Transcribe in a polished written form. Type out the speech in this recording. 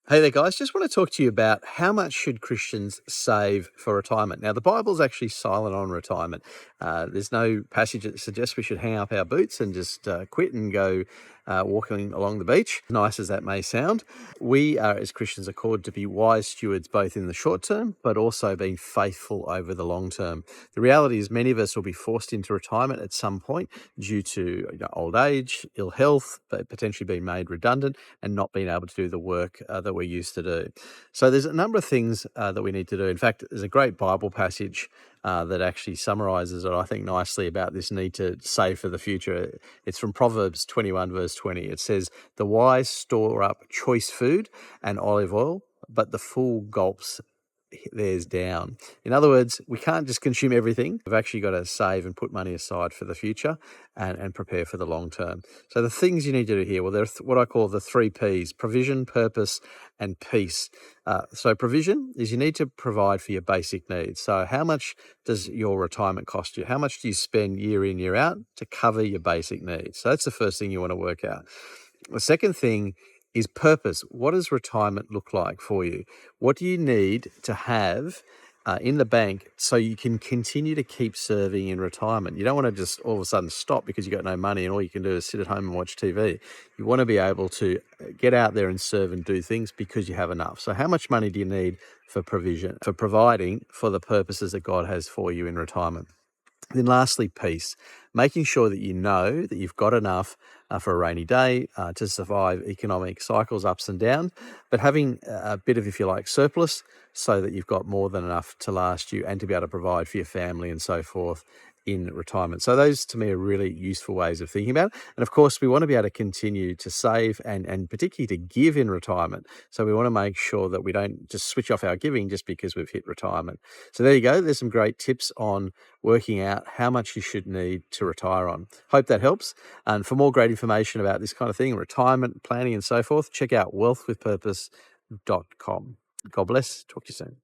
Hey there, guys. Just want to talk to you about how much should Christians save for retirement. Now, the Bible's actually silent on retirement. There's no passage that suggests we should hang up our boots and just quit and go walking along the beach, nice as that may sound. We are, as Christians, are called to be wise stewards both in the short term, but also being faithful over the long term. The reality is many of us will be forced into retirement at some point due to old age, ill health, but potentially being made redundant and not being able to do the work that we're used to do. So there's a number of things that we need to do. In fact, there's a great Bible passage that actually summarizes it, I think, nicely about this need to save for the future. It's from Proverbs 21, verse 20. It says, "The wise store up choice food and olive oil, but the fool gulps theirs down." In other words, we can't just consume everything. We've actually got to save and put money aside for the future and prepare for the long term. So the things you need to do here, well, they're what I call the three Ps: provision, purpose, and peace. So provision is you need to provide for your basic needs. So how much does your retirement cost you? How much do you spend year in, year out to cover your basic needs? So that's the first thing you want to work out. The second thing is purpose. What does retirement look like for you? What do you need to have in the bank so you can continue to keep serving in retirement? You don't want to just all of a sudden stop because you got no money and all you can do is sit at home and watch TV. You want to be able to get out there and serve and do things because you have enough. So how much money do you need for provision, for providing for the purposes that God has for you in retirement? Then lastly, peace, making sure that you know that you've got enough for a rainy day to survive economic cycles, ups and downs, but having a bit of, if you like, surplus so that you've got more than enough to last you and to be able to provide for your family and so forth in retirement. So those to me are really useful ways of thinking about it. And of course, we want to be able to continue to save and particularly to give in retirement. So we want to make sure that we don't just switch off our giving just because we've hit retirement. So there you go. There's some great tips on working out how much you should need to retire on. Hope that helps. And for more great information about this kind of thing, retirement planning and so forth, check out wealthwithpurpose.com. God bless. Talk to you soon.